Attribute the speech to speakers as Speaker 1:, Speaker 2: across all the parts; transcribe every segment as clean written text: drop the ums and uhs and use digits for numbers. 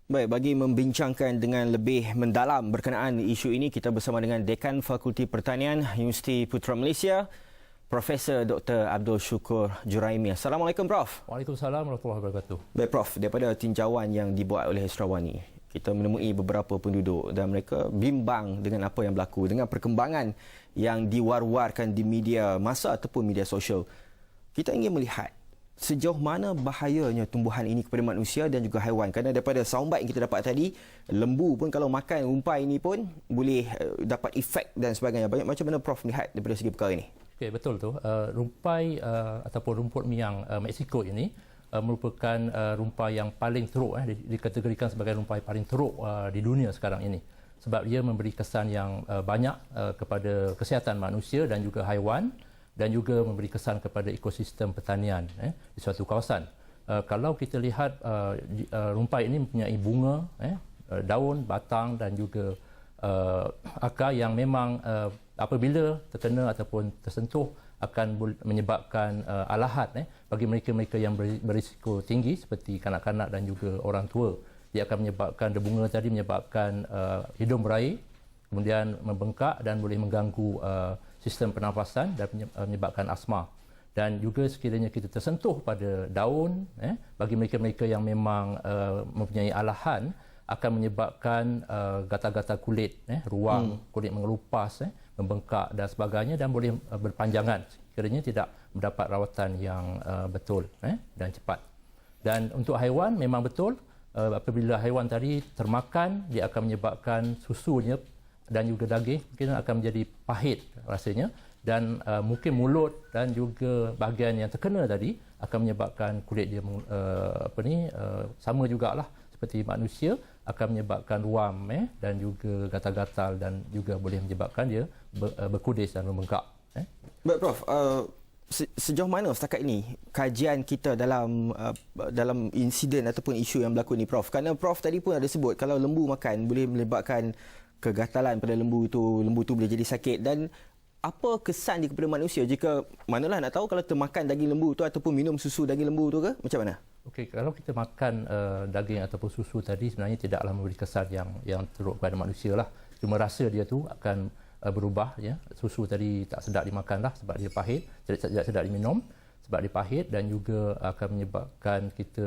Speaker 1: Baik, bagi membincangkan dengan lebih mendalam berkenaan isu ini, kita bersama dengan Dekan Fakulti Pertanian Universiti Putra Malaysia, Profesor Dr. Abdul Syukur Juraimi. Assalamualaikum, Prof.
Speaker 2: Waalaikumsalam warahmatullahi wabarakatuh.
Speaker 1: Baik, Prof. Daripada tinjauan yang dibuat oleh Sarawani, kita menemui beberapa penduduk dan mereka bimbang dengan apa yang berlaku, dengan perkembangan yang diwar-warkan di media masa ataupun media sosial. Kita ingin melihat sejauh mana bahayanya tumbuhan ini kepada manusia dan juga haiwan. Kerana daripada soundbite yang kita dapat tadi, lembu pun kalau makan rumpai ini pun boleh dapat efek dan sebagainya. Macam mana Prof melihat daripada segi perkara ini?
Speaker 2: Okey, betul tu. Rumpai ataupun rumput miang Mexico ini merupakan rumpai yang paling teruk, dikategorikan sebagai rumpai paling teruk di dunia sekarang ini. Sebab ia memberi kesan yang banyak kepada kesihatan manusia dan juga haiwan, dan juga memberi kesan kepada ekosistem pertanian di suatu kawasan. Kalau kita lihat rumpai ini mempunyai bunga, daun, batang dan juga akar yang memang apabila terkena ataupun tersentuh akan menyebabkan alahat bagi mereka-mereka yang berisiko tinggi seperti kanak-kanak dan juga orang tua. Dia akan menyebabkan bunga tadi menyebabkan hidung berair, kemudian membengkak dan boleh mengganggu sistem pernafasan dan menyebabkan asma. Dan juga sekiranya kita tersentuh pada daun, bagi mereka-mereka yang memang mempunyai alahan, akan menyebabkan gatal-gatal kulit, ruang kulit mengelupas, membengkak dan sebagainya, dan boleh berpanjangan sekiranya tidak mendapat rawatan yang betul dan cepat. Dan untuk haiwan memang betul, apabila haiwan tadi termakan, dia akan menyebabkan susunya dan juga daging mungkin akan menjadi pahit rasanya, dan mungkin mulut dan juga bahagian yang terkena tadi akan menyebabkan kulit dia sama jugalah seperti manusia, akan menyebabkan ruam dan juga gatal-gatal dan juga boleh menyebabkan dia berkudis dan membengkak.
Speaker 1: Baik, Prof. Sejauh mana setakat ini kajian kita dalam insiden ataupun isu yang berlaku ni, Prof? Kerana Prof tadi pun ada sebut kalau lembu makan boleh menyebabkan kegatalan pada lembu tu boleh jadi sakit. Dan apa kesan dia kepada manusia jika manalah nak tahu kalau termakan daging lembu tu ataupun minum susu daging lembu tu ke, macam mana?
Speaker 2: Okey, kalau kita makan daging ataupun susu tadi sebenarnya tidaklah memberi kesan yang teruk kepada manusia lah. Cuma rasa dia tu akan berubah, ya. Susu tadi tak sedap dimakan lah sebab dia pahit, tidak sedap diminum sebab dia pahit, dan juga akan menyebabkan kita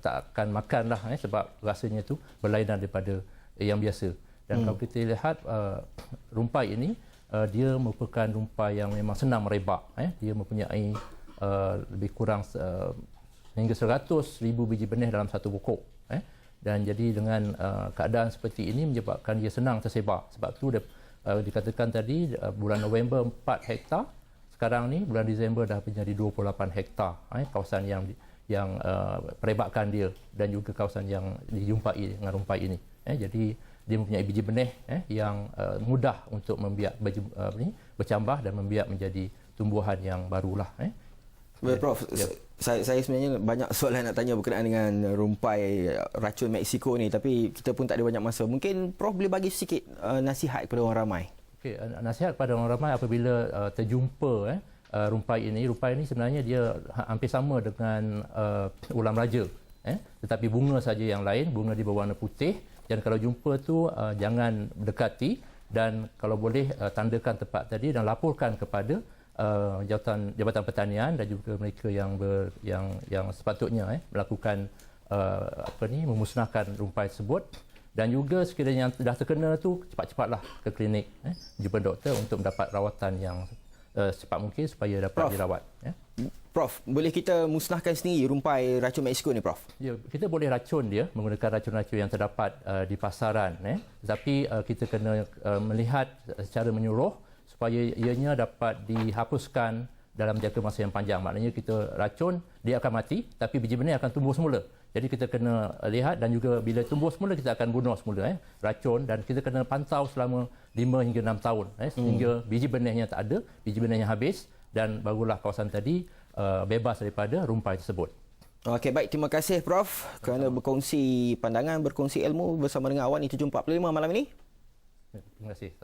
Speaker 2: tak akan makan lah sebab rasanya tu berlainan daripada yang biasa. Dan kalau kita lihat rumpai ini, dia merupakan rumpai yang memang senang merebak. Dia mempunyai lebih kurang hingga 100,000 biji benih dalam satu pokok. Dan jadi dengan keadaan seperti ini menyebabkan dia senang tersebar. Sebab tu dikatakan tadi bulan November 4 hektar, sekarang ni bulan Disember dah menjadi 28 hektar kawasan yang perebakan dia, dan juga kawasan yang dijumpai dengan rumpai ini. Jadi dia mempunyai biji benih yang mudah untuk bercambah dan membiak menjadi tumbuhan yang barulah.
Speaker 1: Prof, ya. Saya sebenarnya banyak soalan nak tanya berkenaan dengan rumpai racun Mexico ni, tapi kita pun tak ada banyak masa. Mungkin Prof boleh bagi sedikit nasihat kepada orang ramai.
Speaker 2: Okey, nasihat kepada orang ramai apabila terjumpa rumpai ini. Rumpai ini sebenarnya dia hampir sama dengan ulam raja, tetapi bunga saja yang lain. Bunga dia berwarna putih. Dan kalau jumpa tu jangan mendekati, dan kalau boleh tandakan tempat tadi dan laporkan kepada Jabatan Pertanian dan juga mereka yang sepatutnya melakukan memusnahkan rumpai tersebut. Dan juga sekiranya yang dah terkena tu cepat-cepatlah ke klinik, jumpa doktor untuk mendapat rawatan yang secepat mungkin supaya dapat dirawat.
Speaker 1: Prof, boleh kita musnahkan sendiri rumpai racun Mexico ni, Prof?
Speaker 2: Ya, kita boleh racun dia menggunakan racun-racun yang terdapat di pasaran. Tetapi kita kena melihat secara menyeluruh supaya ianya dapat dihapuskan dalam jangka masa yang panjang. Maknanya kita racun, dia akan mati, tapi biji benih akan tumbuh semula. Jadi kita kena lihat, dan juga bila tumbuh semula kita akan bunuh semula racun, dan kita kena pantau selama 5 hingga 6 tahun sehingga biji benihnya tak ada, biji benihnya habis, dan barulah kawasan tadi bebas daripada rumpai tersebut.
Speaker 1: Okey, baik, terima kasih Prof kerana berkongsi pandangan, berkongsi ilmu bersama dengan Awan 745 malam ini.
Speaker 2: Terima kasih.